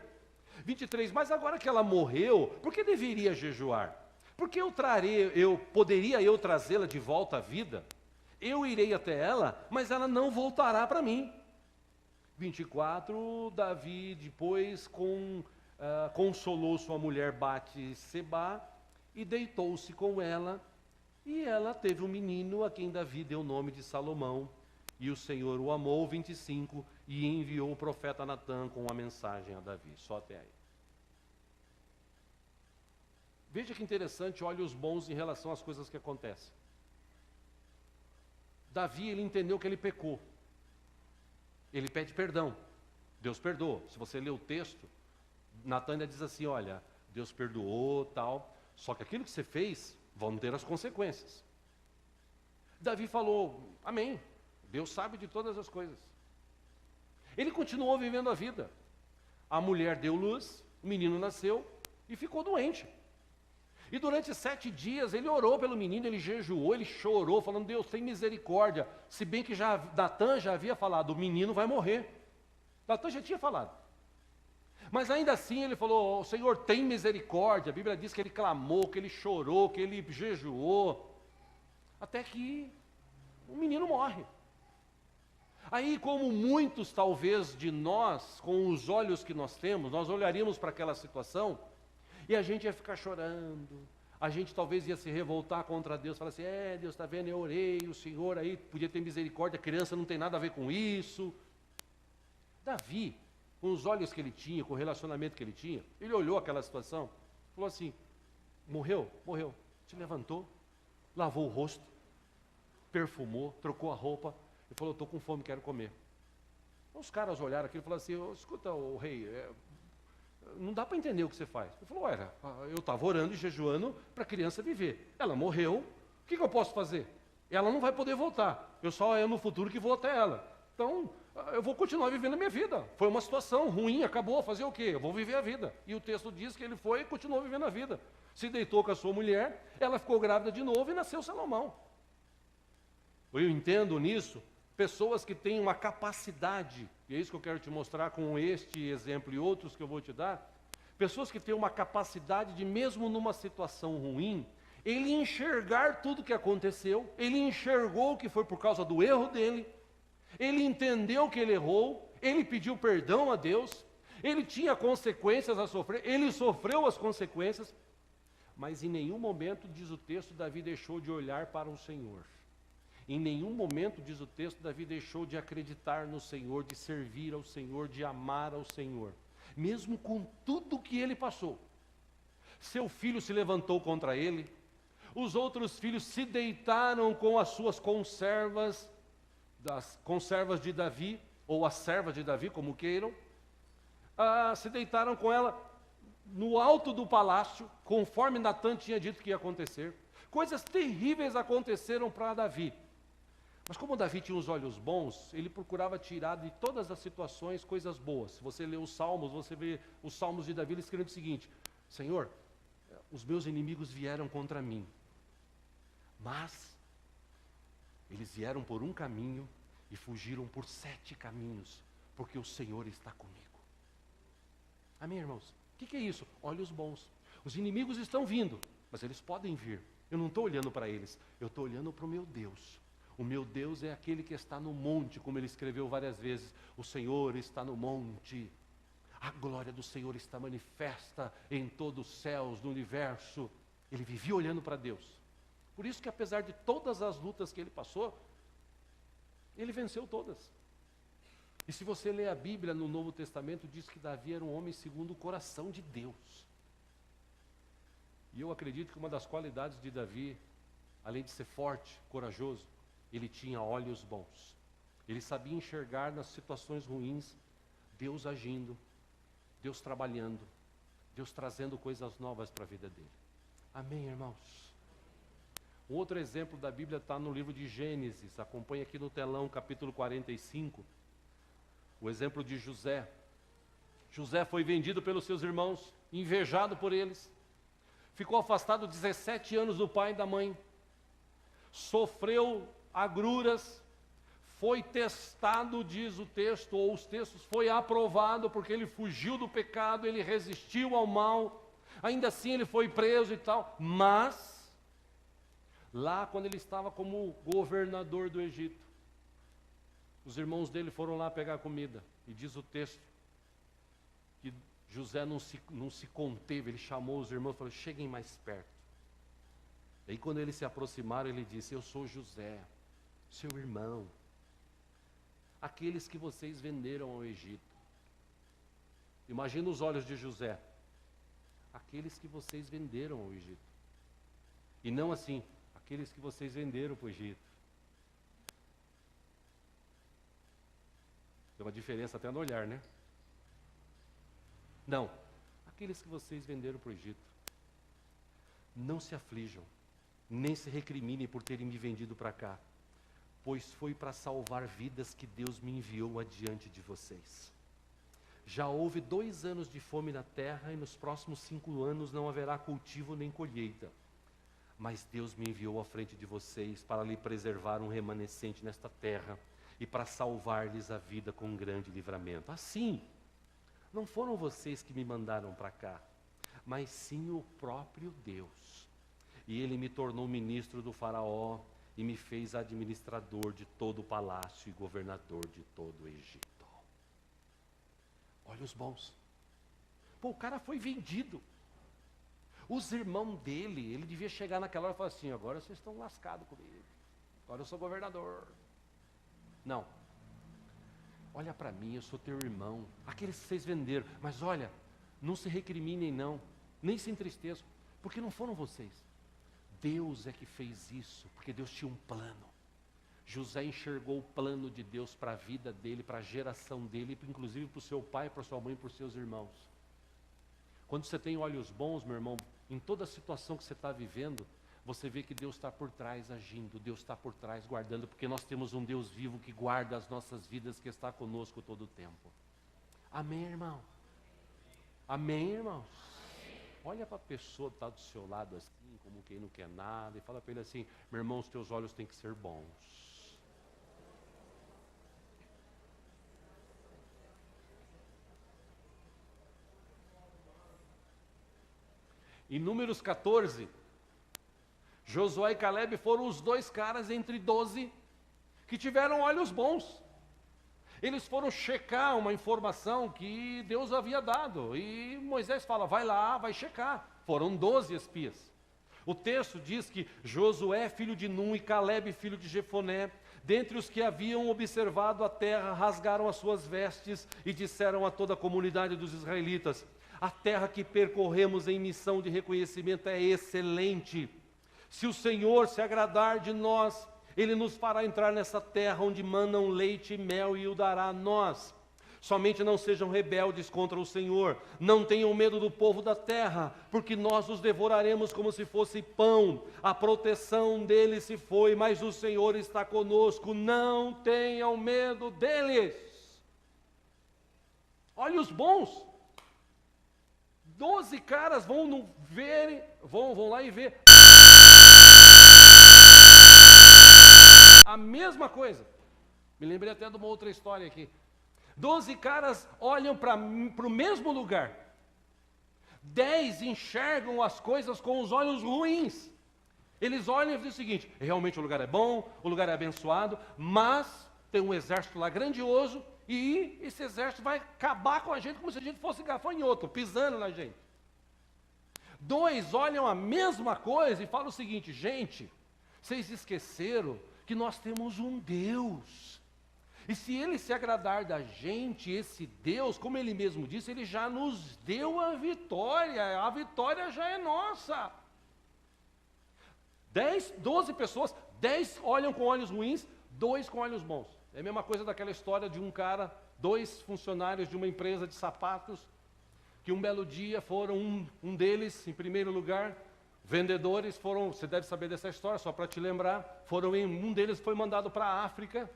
23, mas agora que ela morreu, por que deveria jejuar? Porque poderia eu trazê-la de volta à vida? Eu irei até ela, mas ela não voltará para mim. 24, Davi depois consolou sua mulher Bate-sebá e deitou-se com ela, e ela teve um menino a quem Davi deu o nome de Salomão, e o Senhor o amou. 25, e enviou o profeta Natã com uma mensagem a Davi. Só até aí. Veja que interessante, olhos bons em relação às coisas que acontecem. Davi, ele entendeu que ele pecou. Ele pede perdão. Deus perdoou. Se você ler o texto, Natã ainda diz assim: olha, Deus perdoou, tal, só que aquilo que você fez vão ter as consequências. Davi falou: amém, Deus sabe de todas as coisas. Ele continuou vivendo a vida. A mulher deu luz, o menino nasceu e ficou doente. E durante 7 dias ele orou pelo menino, ele jejuou, ele chorou, falando: Deus, tem misericórdia. Se bem que Natã já havia falado: o menino vai morrer. Natã já tinha falado. Mas ainda assim ele falou: Senhor, tem misericórdia. A Bíblia diz que ele clamou, que ele chorou, que ele jejuou, até que o menino morre. Aí, como muitos talvez de nós, com os olhos que nós temos, nós olharíamos para aquela situação e a gente ia ficar chorando, a gente talvez ia se revoltar contra Deus, falar assim: Deus, está vendo, eu orei, o Senhor aí podia ter misericórdia, a criança não tem nada a ver com isso. Davi, com os olhos que ele tinha, com o relacionamento que ele tinha, ele olhou aquela situação, falou assim: morreu, se levantou, lavou o rosto, perfumou, trocou a roupa, e falou: estou com fome, quero comer. Os caras olharam aquilo e falaram assim: escuta, o rei, não dá para entender o que você faz. Ele falou: eu estava orando e jejuando para a criança viver. Ela morreu, o que eu posso fazer? Ela não vai poder voltar, eu só no futuro que vou até ela. Então, eu vou continuar vivendo a minha vida. Foi uma situação ruim, acabou, fazer o quê? Eu vou viver a vida. E o texto diz que ele foi e continuou vivendo a vida. Se deitou com a sua mulher, ela ficou grávida de novo e nasceu Salomão. Eu entendo nisso pessoas que têm uma capacidade, e é isso que eu quero te mostrar com este exemplo e outros que eu vou te dar, pessoas que têm uma capacidade de, mesmo numa situação ruim, ele enxergar tudo o que aconteceu, ele enxergou que foi por causa do erro dele, ele entendeu que ele errou, ele pediu perdão a Deus, ele tinha consequências a sofrer, ele sofreu as consequências, mas em nenhum momento, diz o texto, Davi deixou de olhar para o Senhor. Em nenhum momento, diz o texto, Davi deixou de acreditar no Senhor, de servir ao Senhor, de amar ao Senhor. Mesmo com tudo que ele passou. Seu filho se levantou contra ele, os outros filhos se deitaram com as suas conservas, das conservas de Davi, ou as servas de Davi, como queiram, se deitaram com ela no alto do palácio, conforme Natã tinha dito que ia acontecer. Coisas terríveis aconteceram para Davi. Mas como Davi tinha os olhos bons, ele procurava tirar de todas as situações coisas boas. Se você lê os Salmos, você vê os Salmos de Davi, ele escreve o seguinte: Senhor, os meus inimigos vieram contra mim, mas Eles vieram por um caminho e fugiram por 7 caminhos, porque o Senhor está comigo. Amém, irmãos? O que é isso? Olhos bons. Os inimigos estão vindo, mas eles podem vir. Eu não estou olhando para eles, eu estou olhando para o meu Deus. O meu Deus é aquele que está no monte, como ele escreveu várias vezes. O Senhor está no monte. A glória do Senhor está manifesta em todos os céus, no universo. Ele vivia olhando para Deus. Por isso que apesar de todas as lutas que ele passou, ele venceu todas. E se você ler a Bíblia no Novo Testamento, diz que Davi era um homem segundo o coração de Deus. E eu acredito que uma das qualidades de Davi, além de ser forte, corajoso, ele tinha olhos bons. Ele sabia enxergar nas situações ruins, Deus agindo, Deus trabalhando, Deus trazendo coisas novas para a vida dele. Amém, irmãos? Um outro exemplo da Bíblia está no livro de Gênesis. Acompanhe aqui no telão, capítulo 45. O exemplo de José. José foi vendido pelos seus irmãos, invejado por eles. Ficou afastado 17 anos do pai e da mãe. Sofreu agruras. Foi testado, diz o texto, ou os textos, foi aprovado, porque ele fugiu do pecado, ele resistiu ao mal. Ainda assim ele foi preso e tal. Mas, lá quando ele estava como governador do Egito, os irmãos dele foram lá pegar comida. E diz o texto que José não se conteve, ele chamou os irmãos e falou: cheguem mais perto. E aí quando eles se aproximaram, ele disse: eu sou José, seu irmão, aqueles que vocês venderam ao Egito. Imagina os olhos de José: aqueles que vocês venderam ao Egito. E não assim: aqueles que vocês venderam para o Egito. Tem uma diferença até no olhar, né? Não, aqueles que vocês venderam para o Egito. Não se aflijam, nem se recriminem por terem me vendido para cá, pois foi para salvar vidas que Deus me enviou adiante de vocês. Já houve 2 anos de fome na terra, e nos próximos 5 anos não haverá cultivo nem colheita. Mas Deus me enviou à frente de vocês para lhe preservar um remanescente nesta terra e para salvar-lhes a vida com grande livramento. Assim, não foram vocês que me mandaram para cá, mas sim o próprio Deus. E ele me tornou ministro do faraó e me fez administrador de todo o palácio e governador de todo o Egito. Olha os bons. Pô, o cara foi vendido. Os irmãos dele, ele devia chegar naquela hora e falar assim: agora vocês estão lascados comigo, agora eu sou governador. Não. Olha para mim, eu sou teu irmão, aqueles que vocês venderam. Mas olha, não se recriminem não, nem se entristeçam, porque não foram vocês. Deus é que fez isso, porque Deus tinha um plano. José enxergou o plano de Deus para a vida dele, para a geração dele, inclusive para o seu pai, para a sua mãe, para os seus irmãos. Quando você tem olhos bons, meu irmão, em toda a situação que você está vivendo, você vê que Deus está por trás agindo, Deus está por trás guardando, porque nós temos um Deus vivo que guarda as nossas vidas, que está conosco todo o tempo. Amém, irmão? Amém, irmãos? Olha para a pessoa que está do seu lado assim, como quem não quer nada, e fala para ele assim: meu irmão, os teus olhos têm que ser bons. Em Números 14, Josué e Caleb foram os 2 caras entre 12 que tiveram olhos bons. Eles foram checar uma informação que Deus havia dado. E Moisés fala: vai lá, vai checar. Foram 12 espias. O texto diz que Josué, filho de Num, e Caleb, filho de Jefoné, dentre os que haviam observado a terra, rasgaram as suas vestes e disseram a toda a comunidade dos israelitas: a terra que percorremos em missão de reconhecimento é excelente. Se o Senhor se agradar de nós, Ele nos fará entrar nessa terra onde manam leite e mel e o dará a nós. Somente não sejam rebeldes contra o Senhor, não tenham medo do povo da terra, porque nós os devoraremos como se fosse pão. A proteção deles se foi, mas o Senhor está conosco, não tenham medo deles. Olha os bons. 12 caras vão lá e ver a mesma coisa. Me lembrei até de uma outra história aqui. 12 caras olham para o mesmo lugar. 10 enxergam as coisas com os olhos ruins. Eles olham e dizem o seguinte: realmente o lugar é bom, o lugar é abençoado, mas tem um exército lá grandioso e esse exército vai acabar com a gente como se a gente fosse gafanhoto, pisando na gente. 2 olham a mesma coisa e falam o seguinte: gente, vocês esqueceram que nós temos um Deus. E se Ele se agradar da gente, esse Deus, como Ele mesmo disse, Ele já nos deu a vitória já é nossa. 12 pessoas, 10 olham com olhos ruins, 2 com olhos bons. É a mesma coisa daquela história de um cara, 2 funcionários de uma empresa de sapatos, que um belo dia foram, um deles, em primeiro lugar, vendedores foram, você deve saber dessa história, só para te lembrar, um deles foi mandado para a África,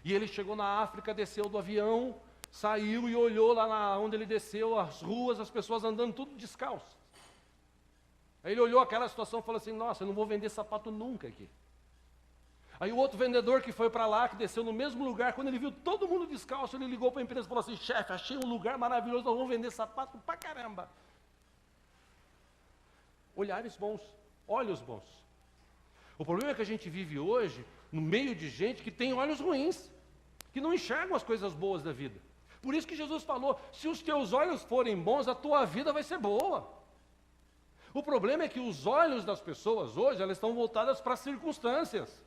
e ele chegou na África, desceu do avião, saiu e olhou lá onde ele desceu, as ruas, as pessoas andando tudo descalço. Aí ele olhou aquela situação e falou assim: nossa, eu não vou vender sapato nunca aqui. Aí o outro vendedor que foi para lá, que desceu no mesmo lugar, quando ele viu todo mundo descalço, ele ligou para a empresa e falou assim: chefe, achei um lugar maravilhoso, nós vamos vender sapato pra caramba. Olhares bons, olhos bons. O problema é que a gente vive hoje no meio de gente que tem olhos ruins, que não enxergam as coisas boas da vida. Por isso que Jesus falou: se os teus olhos forem bons, a tua vida vai ser boa. O problema é que os olhos das pessoas hoje, elas estão voltadas para as circunstâncias.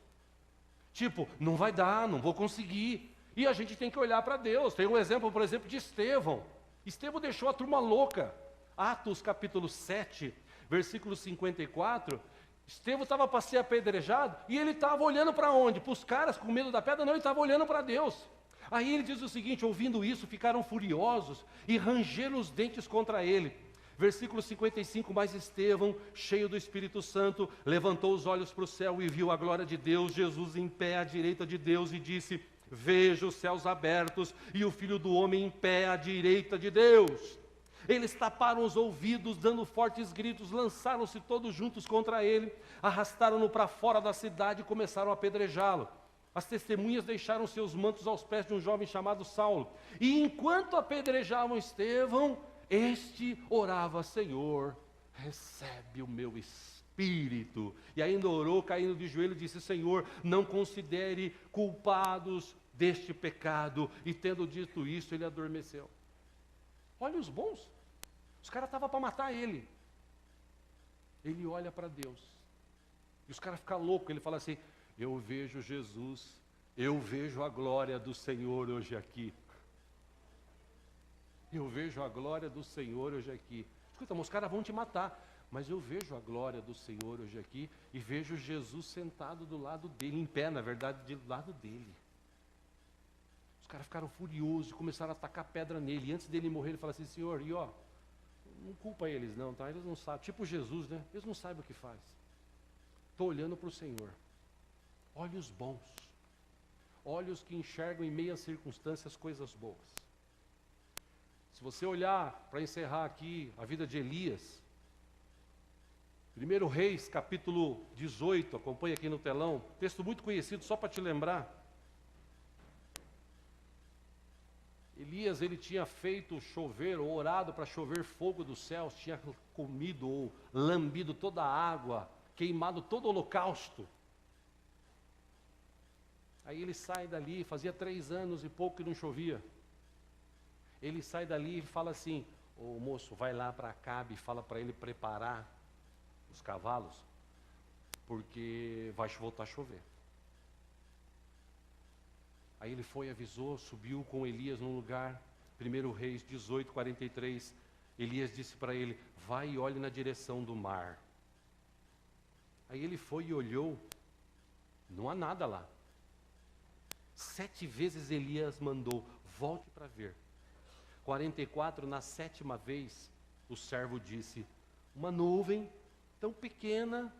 Tipo, não vai dar, não vou conseguir. E a gente tem que olhar para Deus. Tem um exemplo, por exemplo, de Estevão. Estevão deixou a turma louca. Atos capítulo 7, versículo 54. Estevão estava para ser apedrejado e ele estava olhando para onde? Para os caras com medo da pedra? Não, ele estava olhando para Deus. Aí ele diz o seguinte: ouvindo isso, ficaram furiosos e rangeram os dentes contra ele. Versículo 55, mas Estevão, cheio do Espírito Santo, levantou os olhos para o céu e viu a glória de Deus, Jesus em pé à direita de Deus, e disse: vejo os céus abertos e o Filho do Homem em pé à direita de Deus. Eles taparam os ouvidos, dando fortes gritos, lançaram-se todos juntos contra ele, arrastaram-no para fora da cidade e começaram a apedrejá-lo. As testemunhas deixaram seus mantos aos pés de um jovem chamado Saulo. E enquanto apedrejavam Estevão, este orava: Senhor, recebe o meu espírito. E ainda orou, caindo de joelho, e disse: Senhor, não considere culpados deste pecado. E tendo dito isso, ele adormeceu. Olha os bons. Os caras estavam para matar ele. Ele olha para Deus. E os caras ficam loucos. Ele fala assim: eu vejo Jesus, eu vejo a glória do Senhor hoje aqui. Eu vejo a glória do Senhor hoje aqui. Escuta, os caras vão te matar, mas eu vejo a glória do Senhor hoje aqui e vejo Jesus sentado do lado dele, em pé, na verdade, do lado dele. Os caras ficaram furiosos e começaram a atacar pedra nele. E antes dele morrer, ele fala assim: Senhor, e ó, não culpa eles não, tá? Eles não sabem, tipo Jesus, né? Eles não sabem o que faz. Estou olhando para o Senhor. Olhos bons. Olhos que enxergam em meio às circunstâncias coisas boas. Se você olhar, para encerrar aqui, a vida de Elias, 1 Reis, capítulo 18, acompanha aqui no telão, texto muito conhecido, só para te lembrar. Elias, ele tinha feito chover, ou orado para chover fogo dos céus, tinha comido ou lambido toda a água, queimado todo o holocausto. Aí ele sai dali, fazia 3 anos e pouco que não chovia. Ele sai dali e fala assim: ô moço, vai lá para Acabe e fala para ele preparar os cavalos, porque vai voltar a chover. Aí ele foi, avisou, subiu com Elias num lugar, 1 Reis 18, 43, Elias disse para ele: vai e olhe na direção do mar. Aí ele foi e olhou, não há nada lá. 7 vezes Elias mandou: volte para ver. 44, na 7ª vez, o servo disse: uma nuvem tão pequena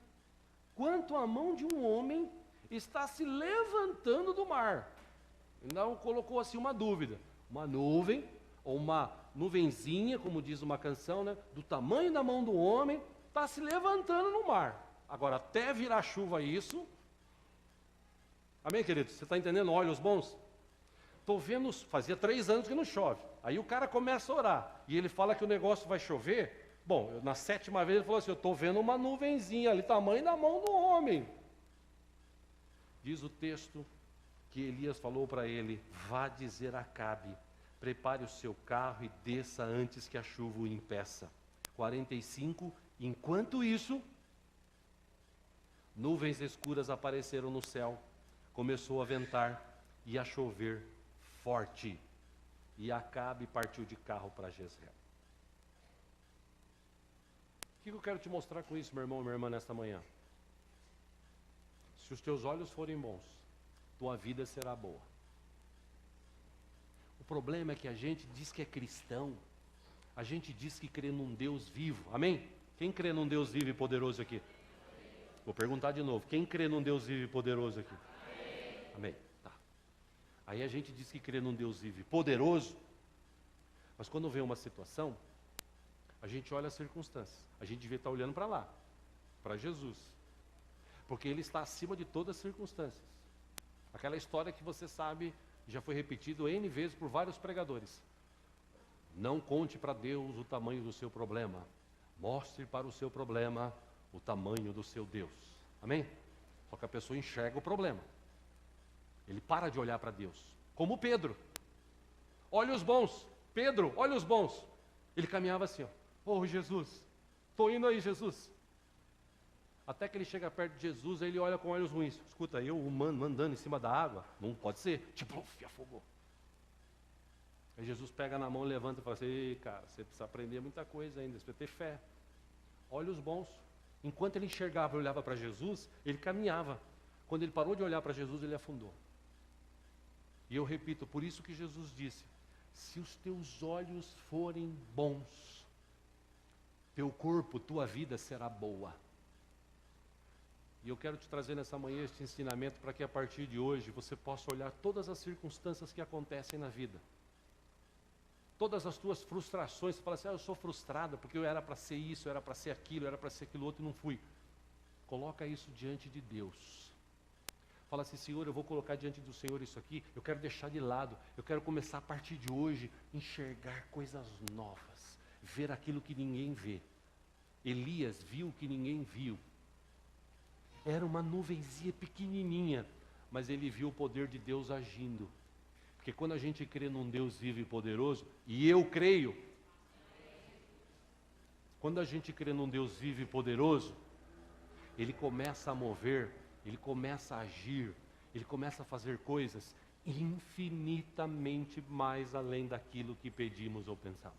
quanto a mão de um homem está se levantando do mar. Então colocou assim uma dúvida: uma nuvem, ou uma nuvenzinha, como diz uma canção, né, do tamanho da mão do homem, está se levantando no mar. Agora, até virar chuva isso, Amém, queridos? Você está entendendo? Olhos bons? Estou vendo, fazia 3 anos que não chove. Aí o cara começa a orar. E ele fala que o negócio vai chover. Bom, na 7ª vez ele falou assim, eu estou vendo uma nuvenzinha ali, tamanho da mão do homem. Diz o texto que Elias falou para ele, vá dizer a Acabe, prepare o seu carro e desça antes que a chuva o impeça. 45, enquanto isso, nuvens escuras apareceram no céu, começou a ventar e a chover forte. E Acabe partiu de carro para Jezreel. O que eu quero te mostrar com isso, meu irmão e minha irmã, nesta manhã? Se os teus olhos forem bons, tua vida será boa. O problema é que a gente diz que é cristão, a gente diz que crê num Deus vivo, amém? Quem crê num Deus vivo e poderoso aqui? Vou perguntar de novo, quem crê num Deus vivo e poderoso aqui? Amém. Tá. Aí a gente diz que crê num Deus vivo e poderoso, mas quando vem uma situação, a gente olha as circunstâncias, a gente devia estar olhando para lá, para Jesus, porque Ele está acima de todas as circunstâncias. Aquela história que você sabe, já foi repetido N vezes por vários pregadores. Não conte para Deus o tamanho do seu problema. Mostre para o seu problema o tamanho do seu Deus. Amém? Só que a pessoa enxerga o problema. Ele para de olhar para Deus. Como Pedro. Olha os bons. Pedro, olha os bons. Ele caminhava assim, ó. Oh, Jesus, estou indo aí, Jesus. Até que ele chega perto de Jesus, aí ele olha com olhos ruins. Escuta, eu, humano, andando em cima da água? Não pode ser. Tipo, afogou. Aí Jesus pega na mão, levanta e fala assim, ei, cara, você precisa aprender muita coisa ainda, você precisa ter fé. Olha os bons. Enquanto ele enxergava e olhava para Jesus, ele caminhava. Quando ele parou de olhar para Jesus, ele afundou. E eu repito, por isso que Jesus disse, se os teus olhos forem bons, teu corpo, tua vida será boa. E eu quero te trazer nessa manhã este ensinamento para que a partir de hoje você possa olhar todas as circunstâncias que acontecem na vida. Todas as tuas frustrações, você fala assim, eu sou frustrada porque eu era para ser isso, eu era para ser aquilo, eu era para ser aquilo outro e não fui. Coloca isso diante de Deus. Fala assim, Senhor, eu vou colocar diante do Senhor isso aqui, eu quero deixar de lado, eu quero começar a partir de hoje, enxergar coisas novas, ver aquilo que ninguém vê. Elias viu o que ninguém viu. Era uma nuvenzinha pequenininha, mas ele viu o poder de Deus agindo. Porque quando a gente crê num Deus vivo e poderoso, e eu creio, quando a gente crê num Deus vivo e poderoso, Ele começa a mover, Ele começa a agir, Ele começa a fazer coisas infinitamente mais além daquilo que pedimos ou pensamos.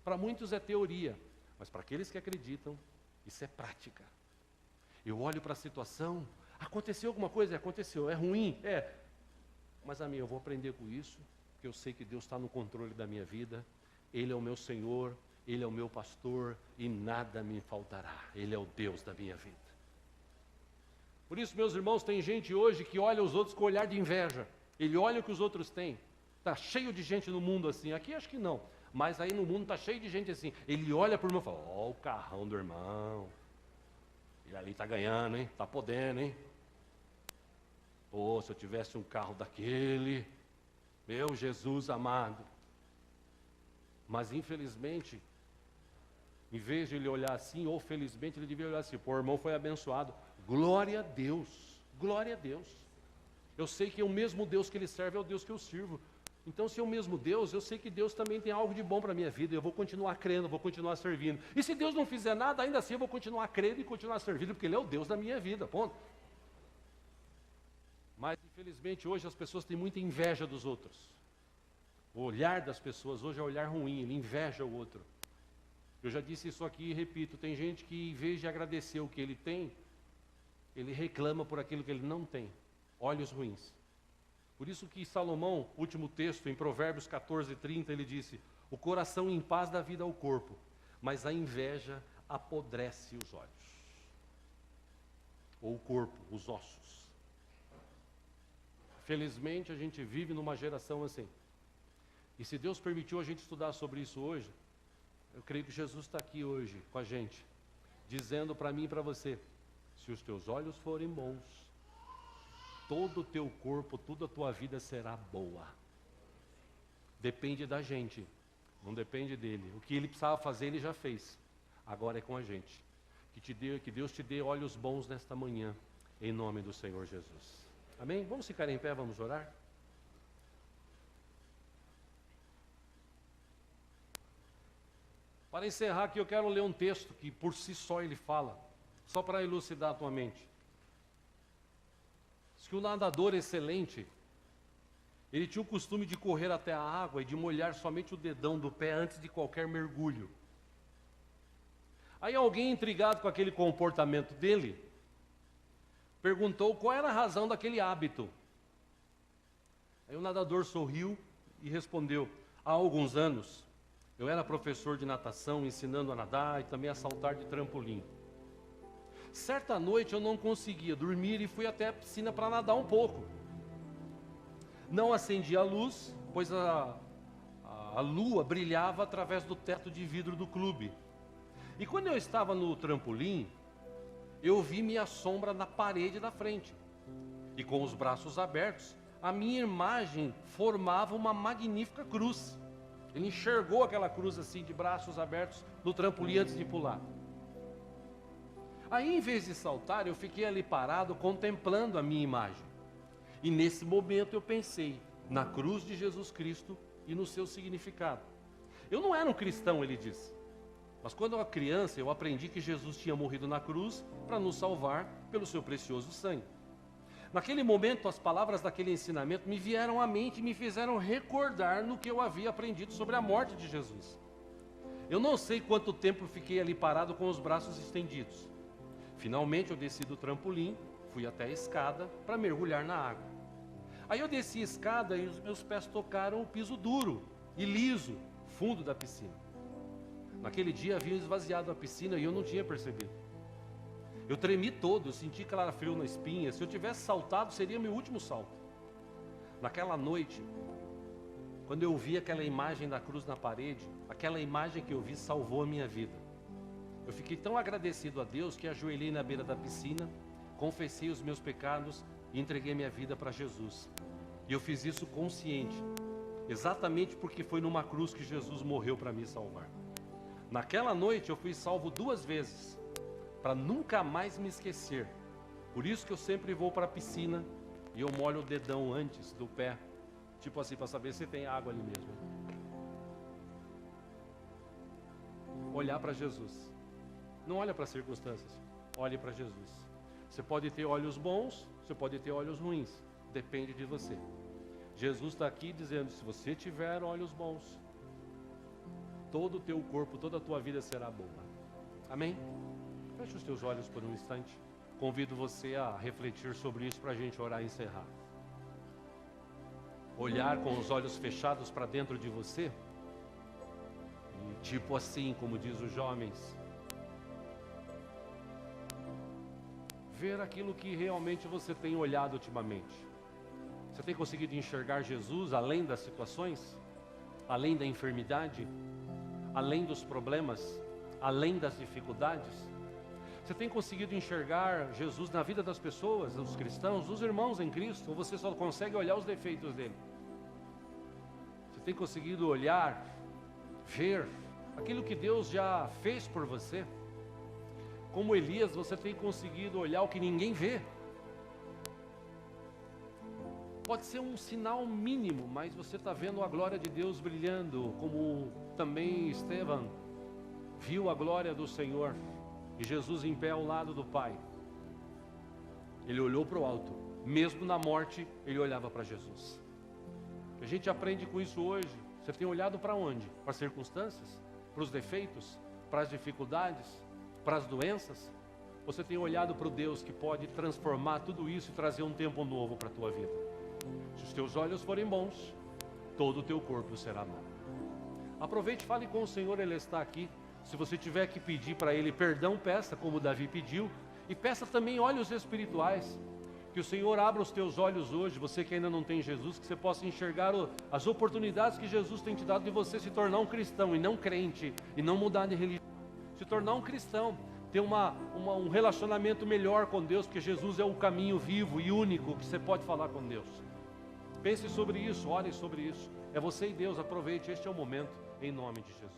Para muitos é teoria, mas para aqueles que acreditam, isso é prática. Eu olho para a situação, aconteceu alguma coisa? Aconteceu, é ruim? É. Mas a mim, eu vou aprender com isso, porque eu sei que Deus está no controle da minha vida, Ele é o meu Senhor, Ele é o meu pastor, e nada me faltará, Ele é o Deus da minha vida. Por isso, meus irmãos, tem gente hoje que olha os outros com olhar de inveja, ele olha o que os outros têm, está cheio de gente no mundo assim, aqui acho que não, mas aí no mundo está cheio de gente assim, ele olha para o irmão e fala, ó o carrão do irmão, ele ali está ganhando, hein? Está podendo, hein? Pô, se eu tivesse um carro daquele, meu Jesus amado. Mas infelizmente, em vez de ele olhar assim, ou felizmente ele devia olhar assim, pô, o irmão foi abençoado. Glória a Deus, glória a Deus. Eu sei que é o mesmo Deus que ele serve, é o Deus que eu sirvo. Então, se é o mesmo Deus, eu sei que Deus também tem algo de bom para a minha vida, eu vou continuar crendo, vou continuar servindo. E se Deus não fizer nada, ainda assim eu vou continuar crendo e continuar servindo, porque Ele é o Deus da minha vida, ponto. Mas, infelizmente, hoje as pessoas têm muita inveja dos outros. O olhar das pessoas hoje é um olhar ruim, ele inveja o outro. Eu já disse isso aqui e repito, tem gente que em vez de agradecer o que ele tem, ele reclama por aquilo que ele não tem. Olhos ruins. Por isso que Salomão, último texto, em Provérbios 14:30, ele disse, o coração em paz dá vida ao corpo, mas a inveja apodrece os olhos. Ou o corpo, os ossos. Felizmente a gente vive numa geração assim. E se Deus permitiu a gente estudar sobre isso hoje, eu creio que Jesus está aqui hoje com a gente, dizendo para mim e para você, se os teus olhos forem bons, todo o teu corpo, toda a tua vida será boa. Depende da gente, não depende dele. O que ele precisava fazer, ele já fez. Agora é com a gente. Que Deus te dê olhos bons nesta manhã, em nome do Senhor Jesus. Amém? Vamos ficar em pé, vamos orar? Para encerrar aqui, eu quero ler um texto que por si só ele fala, só para elucidar a tua mente. Diz que o nadador excelente, ele tinha o costume de correr até a água e de molhar somente o dedão do pé antes de qualquer mergulho. Aí alguém, intrigado com aquele comportamento dele, perguntou qual era a razão daquele hábito. Aí o nadador sorriu e respondeu: há alguns anos, eu era professor de natação, ensinando a nadar e também a saltar de trampolim. Certa noite eu não conseguia dormir e fui até a piscina para nadar um pouco. Não acendi a luz, pois a lua brilhava através do teto de vidro do clube. E quando eu estava no trampolim, eu vi minha sombra na parede da frente. E com os braços abertos, a minha imagem formava uma magnífica cruz. Ele enxergou aquela cruz assim, de braços abertos, no trampolim antes de pular. Aí, em vez de saltar, eu fiquei ali parado, contemplando a minha imagem. E nesse momento eu pensei na cruz de Jesus Cristo e no seu significado. Eu não era um cristão, ele disse. Mas quando eu era criança, eu aprendi que Jesus tinha morrido na cruz para nos salvar pelo seu precioso sangue. Naquele momento, as palavras daquele ensinamento me vieram à mente e me fizeram recordar no que eu havia aprendido sobre a morte de Jesus. Eu não sei quanto tempo fiquei ali parado com os braços estendidos. Finalmente eu desci do trampolim, fui até a escada para mergulhar na água. Aí eu desci a escada e os meus pés tocaram o piso duro e liso, fundo da piscina. Naquele dia havia esvaziado a piscina e eu não tinha percebido. Eu tremi todo, eu senti calafrio na espinha. Se eu tivesse saltado, seria meu último salto. Naquela noite, quando eu vi aquela imagem da cruz na parede, aquela imagem que eu vi salvou a minha vida. Eu fiquei tão agradecido a Deus que ajoelhei na beira da piscina, confessei os meus pecados e entreguei minha vida para Jesus. E eu fiz isso consciente, exatamente porque foi numa cruz que Jesus morreu para me salvar. Naquela noite eu fui salvo 2 vezes, para nunca mais me esquecer. Por isso que eu sempre vou para a piscina e eu molho o dedão antes do pé, tipo assim, para saber se tem água ali mesmo. Olhar para Jesus. Não olha para as circunstâncias, olhe para Jesus. Você pode ter olhos bons, você pode ter olhos ruins, depende de você. Jesus está aqui dizendo, se você tiver olhos bons, todo o teu corpo, toda a tua vida será boa. Amém? Feche os teus olhos por um instante. Convido você a refletir sobre isso para a gente orar e encerrar. Olhar com os olhos fechados para dentro de você. E tipo assim, como diz os jovens, ver aquilo que realmente você tem olhado ultimamente. Você tem conseguido enxergar Jesus além das situações? Além da enfermidade? Além dos problemas? Além das dificuldades? Você tem conseguido enxergar Jesus na vida das pessoas, dos cristãos, dos irmãos em Cristo? Ou você só consegue olhar os defeitos dele? Você tem conseguido olhar, ver aquilo que Deus já fez por você? Como Elias, você tem conseguido olhar o que ninguém vê? Pode ser um sinal mínimo, mas você está vendo a glória de Deus brilhando, como também Estevão viu a glória do Senhor e Jesus em pé ao lado do Pai. Ele olhou para o alto, mesmo na morte, ele olhava para Jesus. A gente aprende com isso hoje. Você tem olhado para onde? Para as circunstâncias? Para os defeitos? Para as dificuldades? Para as doenças? Você tem olhado para o Deus que pode transformar tudo isso e trazer um tempo novo para a tua vida? Se os teus olhos forem bons, todo o teu corpo será bom. Aproveite e fale com o Senhor, Ele está aqui. Se você tiver que pedir para Ele perdão, peça como Davi pediu. E peça também olhos espirituais. Que o Senhor abra os teus olhos hoje, você que ainda não tem Jesus, que você possa enxergar as oportunidades que Jesus tem te dado de você se tornar um cristão e não crente, e não mudar de religião. Se tornar um cristão, ter um relacionamento melhor com Deus, porque Jesus é o caminho vivo e único que você pode falar com Deus. Pense sobre isso, ore sobre isso. É você e Deus, aproveite, este é o momento, em nome de Jesus.